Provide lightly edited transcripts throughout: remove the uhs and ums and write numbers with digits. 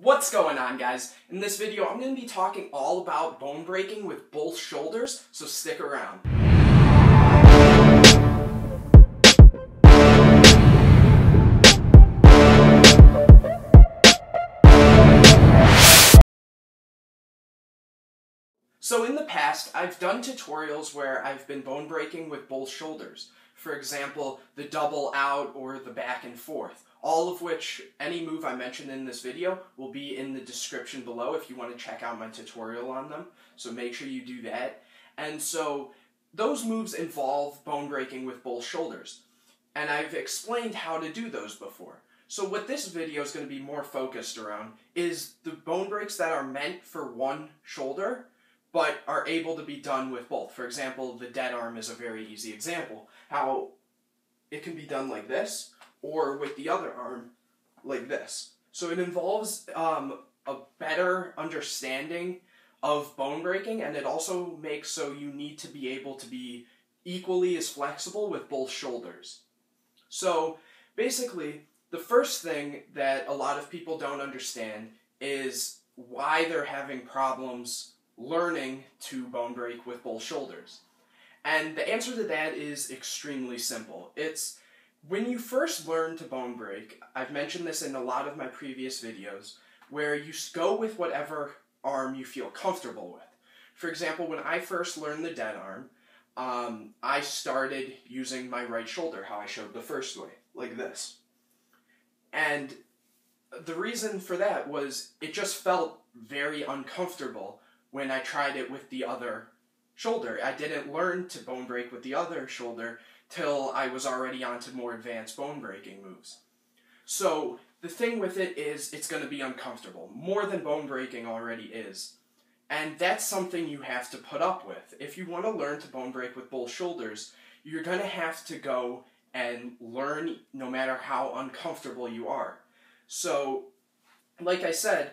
What's going on, guys? In this video, I'm going to be talking all about bone breaking with both shoulders, so stick around. So in the past, I've done tutorials where I've been bone breaking with both shoulders. For example, the double out or the back and forth. All of which, any move I mentioned in this video will be in the description below if you want to check out my tutorial on them. So make sure you do that. And so those moves involve bone breaking with both shoulders. And I've explained how to do those before. So what this video is going to be more focused around is the bone breaks that are meant for one shoulder but are able to be done with both. For example, the dead arm is a very easy example. How it can be done like this, or with the other arm, like this. So it involves a better understanding of bone breaking, and it also makes so you need to be able to be equally as flexible with both shoulders. So basically, the first thing that a lot of people don't understand is why they're having problems learning to bone break with both shoulders. And the answer to that is extremely simple. It's when you first learn to bone break, I've mentioned this in a lot of my previous videos, where you go with whatever arm you feel comfortable with. For example, when I first learned the dead arm, I started using my right shoulder, how I showed the first way, like this. And the reason for that was it just felt very uncomfortable when I tried it with the other shoulder. I didn't learn to bone break with the other shoulder till I was already onto more advanced bone breaking moves. So the thing with it is it's going to be uncomfortable, more than bone breaking already is. And that's something you have to put up with. If you want to learn to bone break with both shoulders, you're going to have to go and learn no matter how uncomfortable you are. So, like I said,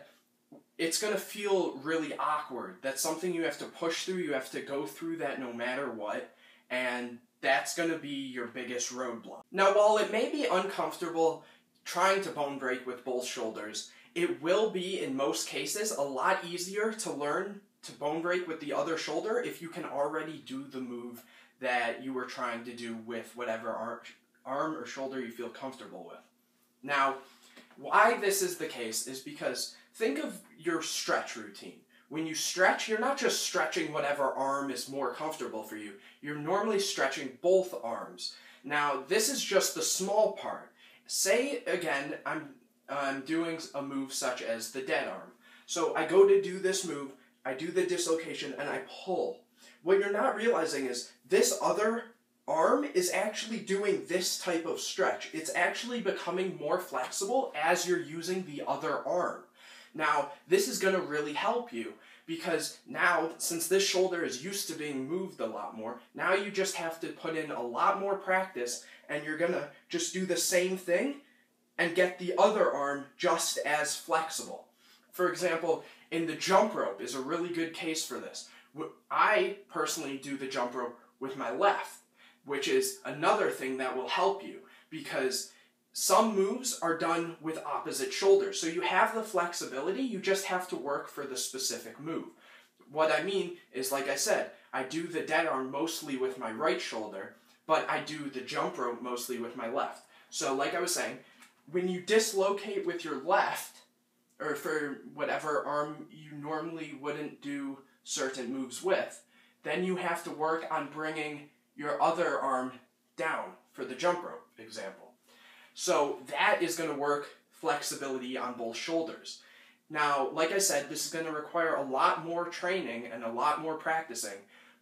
it's going to feel really awkward. That's something you have to push through. You have to go through that no matter what. And that's going to be your biggest roadblock. Now, while it may be uncomfortable trying to bone break with both shoulders, it will be, in most cases, a lot easier to learn to bone break with the other shoulder if you can already do the move that you were trying to do with whatever arm or shoulder you feel comfortable with. Now, why this is the case is because think of your stretch routine. When you stretch, you're not just stretching whatever arm is more comfortable for you. You're normally stretching both arms. Now, this is just the small part. Say, again, I'm doing a move such as the dead arm. So I go to do this move, I do the dislocation, and I pull. What you're not realizing is this other arm is actually doing this type of stretch. It's actually becoming more flexible as you're using the other arm. Now, this is going to really help you because now, since this shoulder is used to being moved a lot more, now you just have to put in a lot more practice and you're going to just do the same thing and get the other arm just as flexible. For example, in the jump rope is a really good case for this. I personally do the jump rope with my left, which is another thing that will help you because some moves are done with opposite shoulders. So you have the flexibility, you just have to work for the specific move. What I mean is, like I said, I do the dead arm mostly with my right shoulder, but I do the jump rope mostly with my left. So like I was saying, when you dislocate with your left, or for whatever arm you normally wouldn't do certain moves with, then you have to work on bringing your other arm down for the jump rope example. So that is going to work flexibility on both shoulders. Now, like I said, this is going to require a lot more training and a lot more practicing,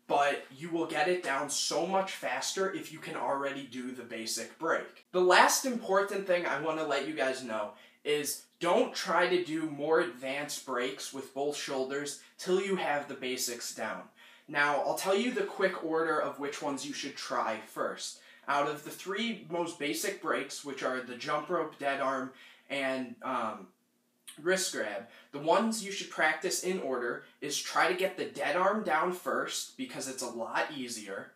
but you will get it down so much faster if you can already do the basic break. The last important thing I want to let you guys know is don't try to do more advanced breaks with both shoulders till you have the basics down. Now, I'll tell you the quick order of which ones you should try first. Out of the three most basic breaks, which are the jump rope, dead arm, and wrist grab, the ones you should practice in order is try to get the dead arm down first, because it's a lot easier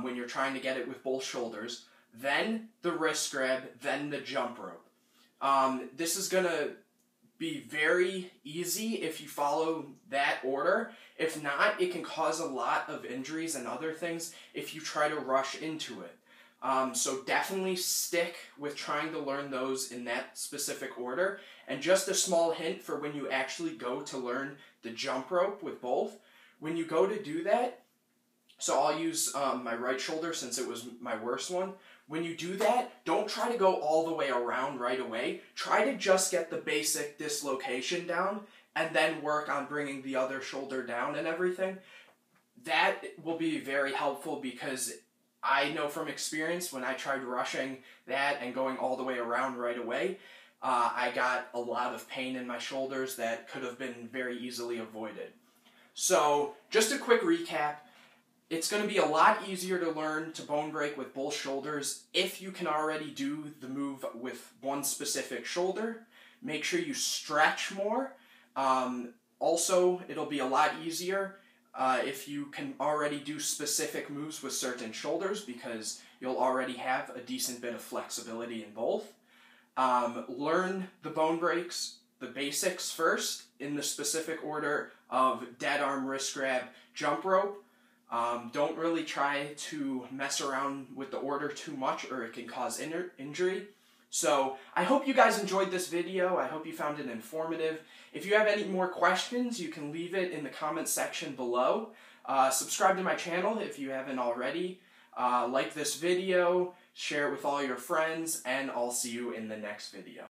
when you're trying to get it with both shoulders, then the wrist grab, then the jump rope. This is going to be very easy if you follow that order. If not, it can cause a lot of injuries and other things if you try to rush into it. So definitely stick with trying to learn those in that specific order. And just a small hint for when you actually go to learn the jump rope with both. When you go to do that, so I'll use my right shoulder since it was my worst one. When you do that, don't try to go all the way around right away. Try to just get the basic dislocation down and then work on bringing the other shoulder down and everything. That will be very helpful because I know from experience when I tried rushing that and going all the way around right away, I got a lot of pain in my shoulders that could have been very easily avoided. So just a quick recap. It's going to be a lot easier to learn to bone break with both shoulders if you can already do the move with one specific shoulder. Make sure you stretch more. Also, it'll be a lot easier if you can already do specific moves with certain shoulders because you'll already have a decent bit of flexibility in both. Learn the bone breaks, the basics first in the specific order of dead arm, wrist grab, jump rope. Don't really try to mess around with the order too much or it can cause injury. So I hope you guys enjoyed this video. I hope you found it informative. If you have any more questions, you can leave it in the comments section below. Subscribe to my channel if you haven't already. Like this video, share it with all your friends, and I'll see you in the next video.